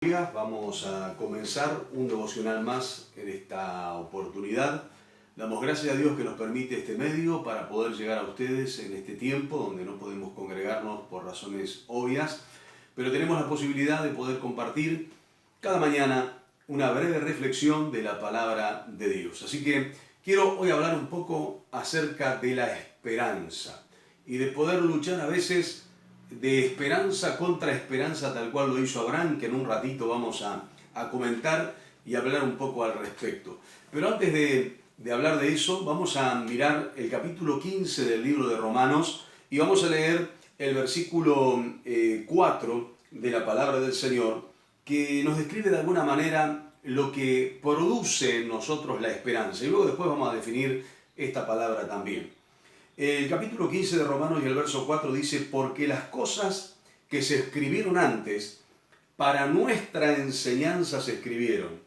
Vamos a comenzar un devocional más en esta oportunidad. Damos gracias a Dios que nos permite este medio para poder llegar a ustedes en este tiempo donde no podemos congregarnos por razones obvias, pero tenemos la posibilidad de poder compartir cada mañana una breve reflexión de la palabra de Dios. Así que quiero hoy hablar un poco acerca de la esperanza y de poder luchar a veces de esperanza contra esperanza, tal cual lo hizo Abraham, que en un ratito vamos a comentar y hablar un poco al respecto. Pero antes de hablar de eso, vamos a mirar el capítulo 15 del libro de Romanos y vamos a leer el versículo 4 de la palabra del Señor, que nos describe de alguna manera lo que produce en nosotros la esperanza. Y luego después vamos a definir esta palabra también. El capítulo 15 de Romanos y el verso 4 dice: porque las cosas que se escribieron antes, para nuestra enseñanza se escribieron,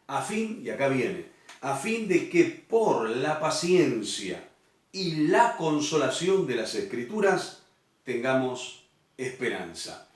a fin, y acá viene, a fin de que por la paciencia y la consolación de las Escrituras tengamos esperanza.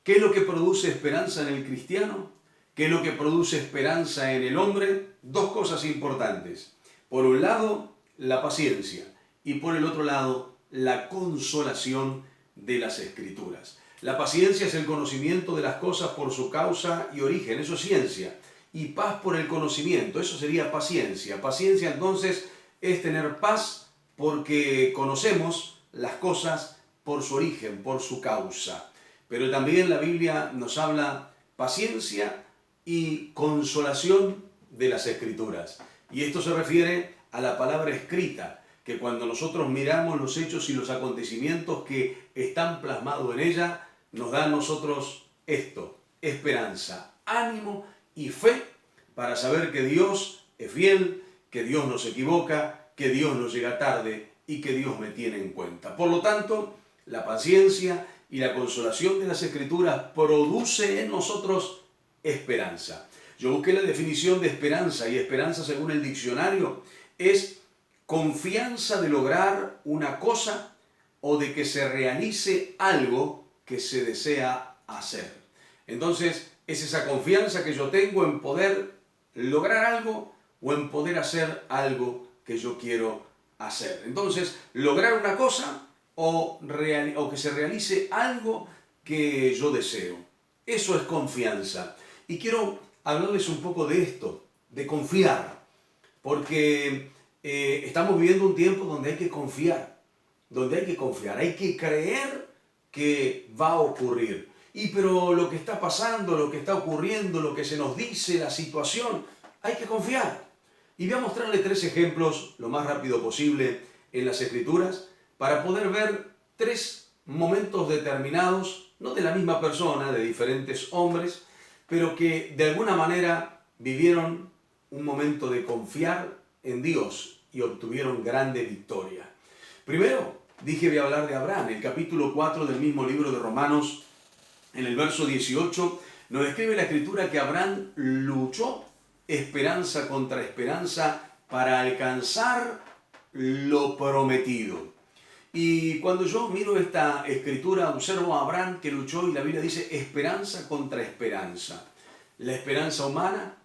¿Qué es lo que produce esperanza en el cristiano? ¿Qué es lo que produce esperanza en el hombre? Dos cosas importantes. Por un lado, la paciencia. Y por el otro lado, la consolación de las Escrituras. La paciencia es el conocimiento de las cosas por su causa y origen, eso es ciencia. Y paz por el conocimiento, eso sería paciencia. Paciencia entonces es tener paz porque conocemos las cosas por su origen, por su causa. Pero también la Biblia nos habla paciencia y consolación de las Escrituras. Y esto se refiere a la palabra escrita, que cuando nosotros miramos los hechos y los acontecimientos que están plasmados en ella, nos da a nosotros esto: esperanza, ánimo y fe para saber que Dios es fiel, que Dios no se equivoca, que Dios no llega tarde y que Dios me tiene en cuenta. Por lo tanto, la paciencia y la consolación de las Escrituras produce en nosotros esperanza. Yo busqué la definición de esperanza, y esperanza, según el diccionario, es confianza de lograr una cosa o de que se realice algo que se desea hacer. Entonces, es esa confianza que yo tengo en poder lograr algo o en poder hacer algo que yo quiero hacer. Entonces, lograr una cosa o que se realice algo que yo deseo. Eso es confianza. Y quiero hablarles un poco de esto, de confiar, porque estamos viviendo un tiempo donde hay que confiar, hay que creer que va a ocurrir. Pero lo que está pasando, lo que está ocurriendo, lo que se nos dice, la situación, hay que confiar. Y voy a mostrarle 3 ejemplos lo más rápido posible en las Escrituras para poder ver 3 momentos determinados, no de la misma persona, de diferentes hombres, pero que de alguna manera vivieron un momento de confiar en Dios y obtuvieron grande victoria. Primero, voy a hablar de Abraham. El capítulo 4 del mismo libro de Romanos, en el verso 18, nos describe la Escritura que Abraham luchó esperanza contra esperanza para alcanzar lo prometido. Y cuando yo miro esta Escritura, observo a Abraham que luchó, y la Biblia dice esperanza contra esperanza. La esperanza humana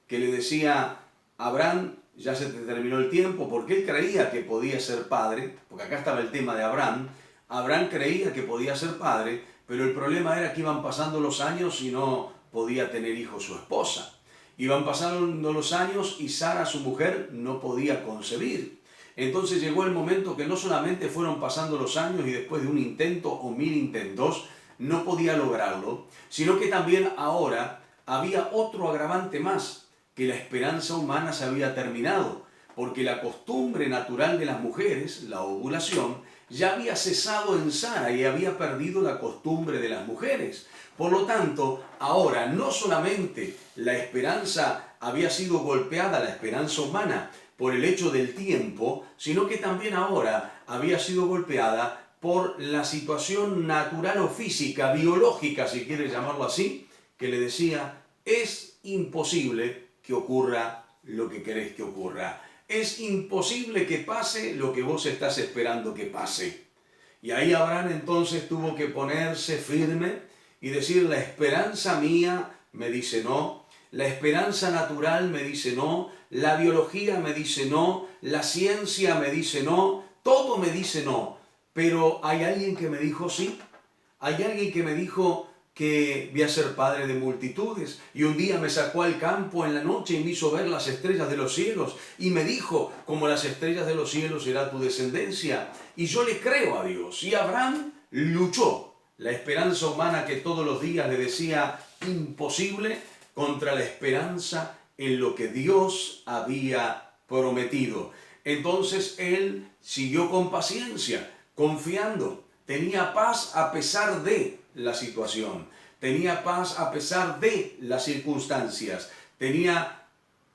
que le decía a Abraham: ya se te terminó el tiempo, porque él creía que podía ser padre, porque acá estaba el tema de Abraham. Abraham creía que podía ser padre, pero el problema era que iban pasando los años y no podía tener hijo su esposa. Iban pasando los años y Sara, su mujer, no podía concebir. Entonces llegó el momento que no solamente fueron pasando los años y después de un intento o 1000 intentos no podía lograrlo, sino que también ahora había otro agravante más, que la esperanza humana se había terminado, porque la costumbre natural de las mujeres, la ovulación, ya había cesado en Sara y había perdido la costumbre de las mujeres. Por lo tanto, ahora no solamente la esperanza había sido golpeada, la esperanza humana, por el hecho del tiempo, sino que también ahora había sido golpeada por la situación natural o física, biológica, si quieres llamarlo así, que le decía: es imposible que ocurra lo que querés que ocurra. Es imposible que pase lo que vos estás esperando que pase. Y ahí Abraham entonces tuvo que ponerse firme y decir: la esperanza mía me dice no, la esperanza natural me dice no, la biología me dice no, la ciencia me dice no, todo me dice no. Pero hay alguien que me dijo sí, hay alguien que me dijo que voy a ser padre de multitudes, y un día me sacó al campo en la noche y me hizo ver las estrellas de los cielos y me dijo, como las estrellas de los cielos será tu descendencia. Y yo le creo a Dios. Y Abraham luchó la esperanza humana que todos los días le decía imposible contra la esperanza en lo que Dios había prometido. Entonces él siguió con paciencia, confiando, tenía paz a pesar de la situación, tenía paz a pesar de las circunstancias, tenía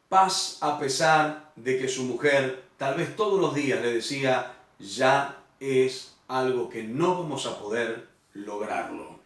paz a pesar de que su mujer tal vez todos los días le decía, ya es algo que no vamos a poder lograrlo.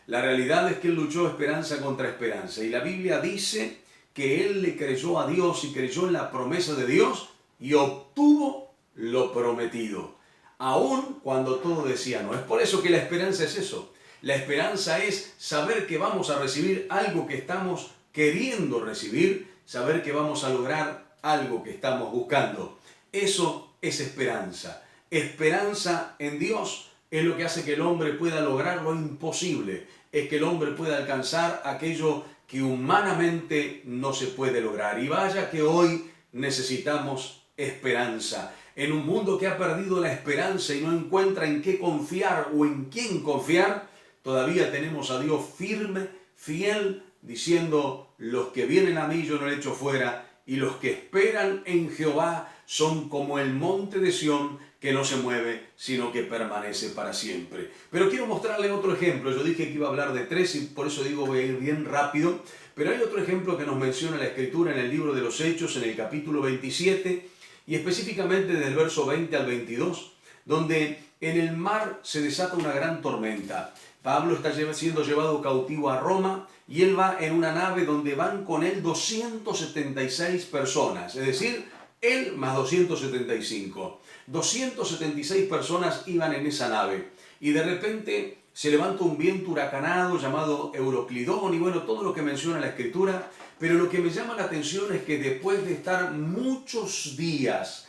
La realidad es que él luchó esperanza contra esperanza, y la Biblia dice que él le creyó a Dios y creyó en la promesa de Dios y obtuvo lo prometido, aun cuando todo decía no. Es por eso que la esperanza es eso. La esperanza es saber que vamos a recibir algo que estamos queriendo recibir, saber que vamos a lograr algo que estamos buscando. Eso es esperanza. Esperanza en Dios es lo que hace que el hombre pueda lograr lo imposible, es que el hombre pueda alcanzar aquello que humanamente no se puede lograr. Y vaya que hoy necesitamos esperanza. En un mundo que ha perdido la esperanza y no encuentra en qué confiar o en quién confiar, todavía tenemos a Dios firme, fiel, diciendo, los que vienen a mí yo no le echo fuera, y los que esperan en Jehová son como el monte de Sión, que no se mueve, sino que permanece para siempre. Pero quiero mostrarle otro ejemplo. Yo dije que iba a hablar de 3 y por eso digo voy a ir bien rápido, pero hay otro ejemplo que nos menciona la Escritura en el libro de los Hechos, en el capítulo 27, y específicamente del verso 20 al 22, donde en el mar se desata una gran tormenta. Pablo está siendo llevado cautivo a Roma y él va en una nave donde van con él 276 personas, es decir, él más 275. 276 personas iban en esa nave y de repente se levanta un viento huracanado llamado Euroclidón y bueno, todo lo que menciona la Escritura, pero lo que me llama la atención es que después de estar muchos días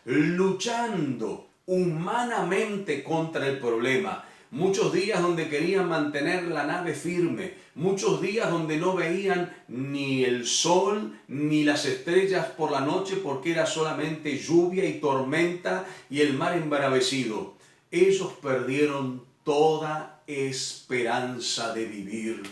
luchando humanamente contra el problema, muchos días donde querían mantener la nave firme, muchos días donde no veían ni el sol ni las estrellas por la noche porque era solamente lluvia y tormenta y el mar embravecido. Ellos perdieron toda esperanza de vivir.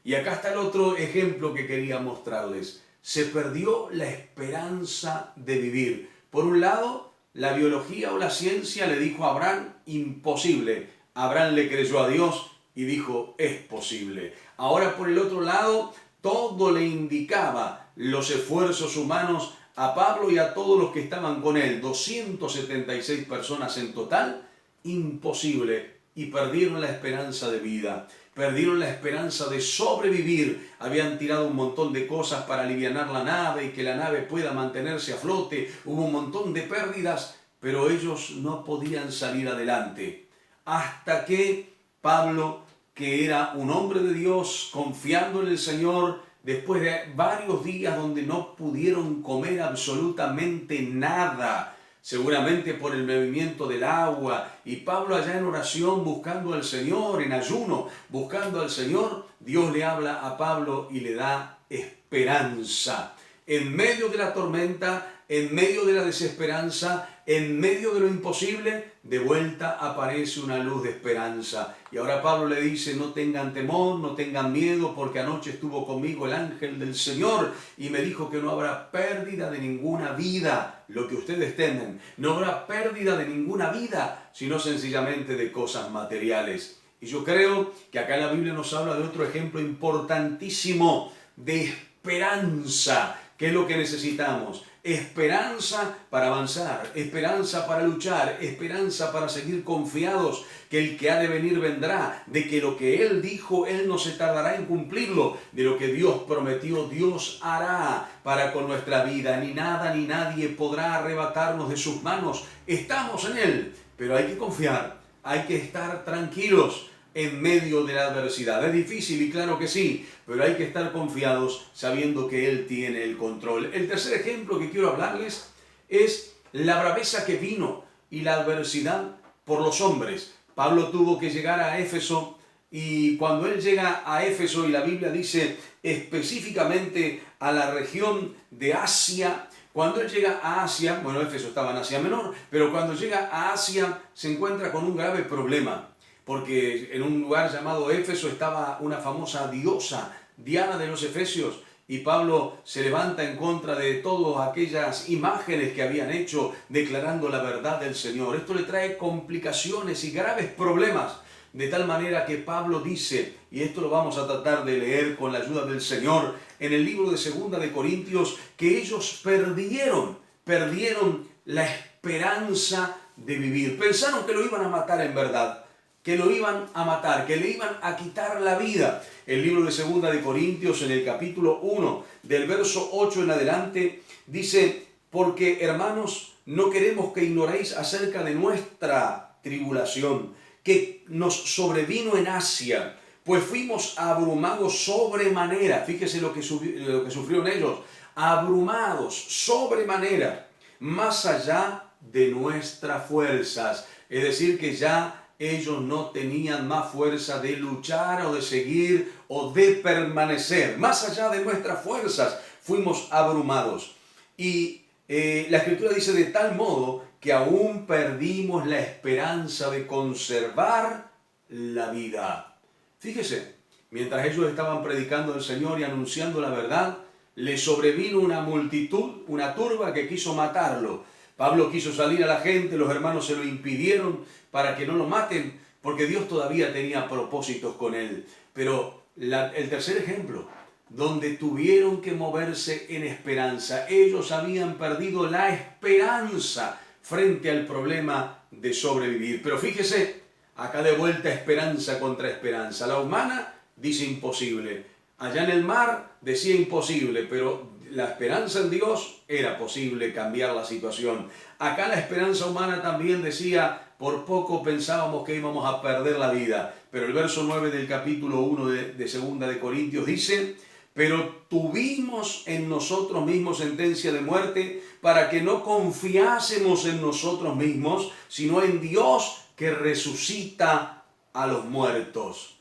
Y acá está el otro ejemplo que quería mostrarles. Se perdió la esperanza de vivir. Por un lado, la biología o la ciencia le dijo a Abraham, imposible. Abraham le creyó a Dios y dijo, es posible. Ahora por el otro lado, todo le indicaba los esfuerzos humanos a Pablo y a todos los que estaban con él. 276 personas en total, imposible. Y perdieron la esperanza de vida. Perdieron la esperanza de sobrevivir. Habían tirado un montón de cosas para alivianar la nave y que la nave pueda mantenerse a flote. Hubo un montón de pérdidas, pero ellos no podían salir adelante. Hasta que Pablo, que era un hombre de Dios, confiando en el Señor, después de varios días donde no pudieron comer absolutamente nada, seguramente por el movimiento del agua, y Pablo allá en oración buscando al Señor, en ayuno, buscando al Señor, Dios le habla a Pablo y le da esperanza. En medio de la tormenta, en medio de la desesperanza, en medio de lo imposible, de vuelta aparece una luz de esperanza. Y ahora Pablo le dice, no tengan temor, no tengan miedo, porque anoche estuvo conmigo el ángel del Señor y me dijo que no habrá pérdida de ninguna vida, lo que ustedes temen. No habrá pérdida de ninguna vida, sino sencillamente de cosas materiales. Y yo creo que acá la Biblia nos habla de otro ejemplo importantísimo de esperanza. ¿Qué es lo que necesitamos? Esperanza para avanzar, esperanza para luchar, esperanza para seguir confiados que el que ha de venir vendrá, de que lo que Él dijo, Él no se tardará en cumplirlo, de lo que Dios prometió, Dios hará para con nuestra vida. Ni nada ni nadie podrá arrebatarnos de sus manos. Estamos en Él, pero hay que confiar, hay que estar tranquilos. en medio de la adversidad. Es difícil y claro que sí, pero hay que estar confiados sabiendo que Él tiene el control. El tercer ejemplo que quiero hablarles es la braveza que vino y la adversidad por los hombres. Pablo tuvo que llegar a Éfeso y cuando él llega a Éfeso, y la Biblia dice específicamente a la región de Asia, cuando él llega a Asia, bueno, Éfeso estaba en Asia Menor, pero cuando llega a Asia se encuentra con un grave problema, porque en un lugar llamado Éfeso estaba una famosa diosa, Diana de los Efesios, y Pablo se levanta en contra de todas aquellas imágenes que habían hecho, declarando la verdad del Señor. Esto le trae complicaciones y graves problemas, de tal manera que Pablo dice, y esto lo vamos a tratar de leer con la ayuda del Señor, en el libro de 2 de Corintios, que ellos perdieron la esperanza de vivir. Pensaron que lo iban a matar en verdad, que lo iban a matar, que le iban a quitar la vida. El libro de 2 de Corintios, en el capítulo 1, del verso 8 en adelante, dice, porque hermanos, no queremos que ignoréis acerca de nuestra tribulación, que nos sobrevino en Asia, pues fuimos abrumados sobremanera. Fíjese lo que sufrieron ellos, abrumados sobremanera, más allá de nuestras fuerzas. Es decir, que ya ellos no tenían más fuerza de luchar o de seguir o de permanecer. Más allá de nuestras fuerzas, fuimos abrumados. Y la Escritura dice de tal modo que aún perdimos la esperanza de conservar la vida. Fíjese, mientras ellos estaban predicando al Señor y anunciando la verdad, les sobrevino una multitud, una turba que quiso matarlo. Pablo quiso salir a la gente, los hermanos se lo impidieron para que no lo maten, porque Dios todavía tenía propósitos con él. Pero el tercer ejemplo, donde tuvieron que moverse en esperanza, ellos habían perdido la esperanza frente al problema de sobrevivir. Pero fíjese, acá de vuelta esperanza contra esperanza. La humana dice imposible. Allá en el mar decía imposible, pero la esperanza en Dios era posible cambiar la situación. Acá la esperanza humana también decía, por poco pensábamos que íbamos a perder la vida. Pero el verso 9 del capítulo 1 de 2 de Corintios dice, pero tuvimos en nosotros mismos sentencia de muerte para que no confiásemos en nosotros mismos, sino en Dios que resucita a los muertos.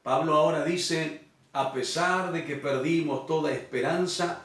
Pablo ahora dice, a pesar de que perdimos toda esperanza,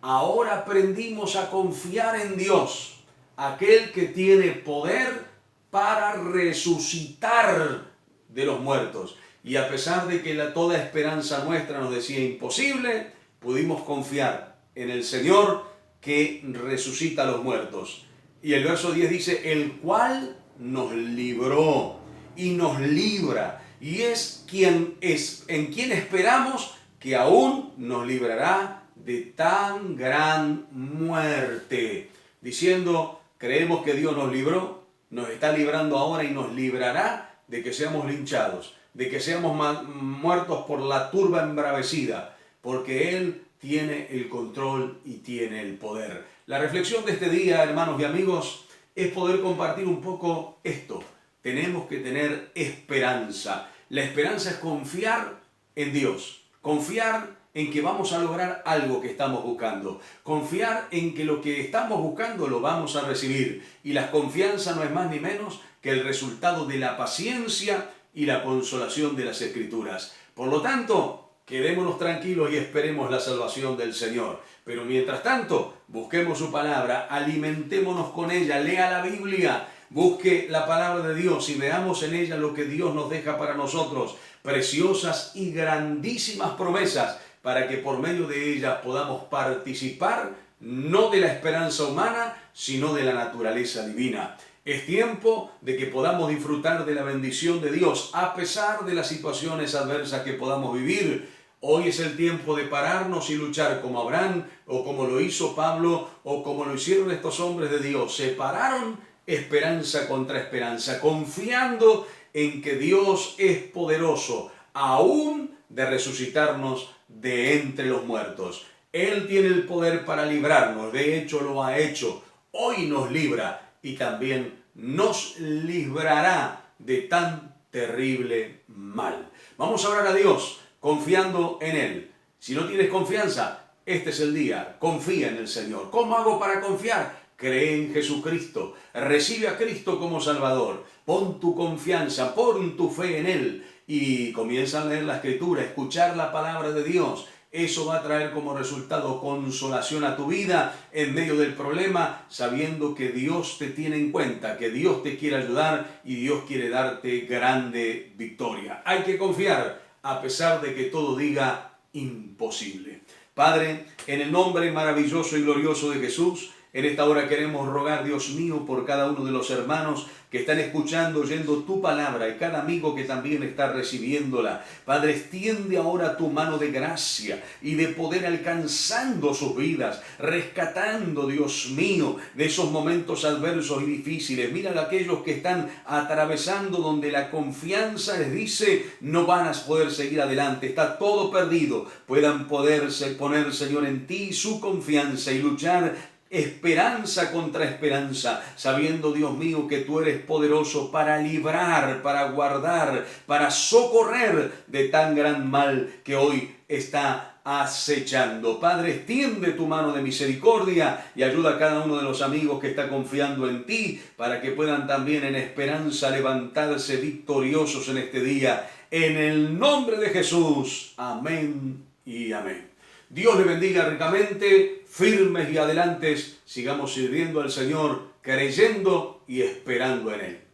ahora aprendimos a confiar en Dios, aquel que tiene poder para resucitar de los muertos. Y a pesar de que toda esperanza nuestra nos decía imposible, pudimos confiar en el Señor que resucita a los muertos. Y el verso 10 dice, el cual nos libró y nos libra. Y es en quien esperamos que aún nos librará de tan gran muerte. Diciendo, creemos que Dios nos libró, nos está librando ahora y nos librará de que seamos linchados, de que seamos muertos por la turba embravecida, porque Él tiene el control y tiene el poder. La reflexión de este día, hermanos y amigos, es poder compartir un poco esto. Tenemos que tener esperanza. La esperanza es confiar en Dios, confiar en que vamos a lograr algo que estamos buscando, confiar en que lo que estamos buscando lo vamos a recibir. Y la confianza no es más ni menos que el resultado de la paciencia y la consolación de las Escrituras. Por lo tanto, quedémonos tranquilos y esperemos la salvación del Señor. Pero mientras tanto, busquemos su palabra, alimentémonos con ella, lea la Biblia, busque la palabra de Dios y veamos en ella lo que Dios nos deja para nosotros, preciosas y grandísimas promesas, para que por medio de ellas podamos participar no de la esperanza humana, sino de la naturaleza divina. Es tiempo de que podamos disfrutar de la bendición de Dios a pesar de las situaciones adversas que podamos vivir. Hoy es el tiempo de pararnos y luchar como Abraham o como lo hizo Pablo o como lo hicieron estos hombres de Dios. Se pararon esperanza contra esperanza, confiando en que Dios es poderoso aún de resucitarnos de entre los muertos. Él tiene el poder para librarnos, de hecho lo ha hecho. Hoy nos libra y también nos librará de tan terrible mal. Vamos a orar a Dios confiando en Él. Si no tienes confianza, este es el día. Confía en el Señor. ¿Cómo hago para confiar? Cree en Jesucristo. Recibe a Cristo como Salvador. Pon tu confianza, pon tu fe en Él y comienza a leer la Escritura, escuchar la palabra de Dios. Eso va a traer como resultado consolación a tu vida en medio del problema, sabiendo que Dios te tiene en cuenta, que Dios te quiere ayudar y Dios quiere darte grande victoria. Hay que confiar a pesar de que todo diga imposible. Padre, en el nombre maravilloso y glorioso de Jesús, en esta hora queremos rogar, Dios mío, por cada uno de los hermanos que están escuchando, oyendo tu palabra y cada amigo que también está recibiéndola. Padre, extiende ahora tu mano de gracia y de poder alcanzando sus vidas, rescatando, Dios mío, de esos momentos adversos y difíciles. Mira a aquellos que están atravesando donde la confianza les dice no van a poder seguir adelante, está todo perdido. Puedan poderse poner, Señor, en ti su confianza y luchar esperanza contra esperanza, sabiendo, Dios mío, que tú eres poderoso para librar, para guardar, para socorrer de tan gran mal que hoy está acechando. Padre, extiende tu mano de misericordia y ayuda a cada uno de los amigos que está confiando en ti para que puedan también en esperanza levantarse victoriosos en este día. En el nombre de Jesús. Amén y amén. Dios le bendiga ricamente, firmes y adelantes, sigamos sirviendo al Señor, creyendo y esperando en Él.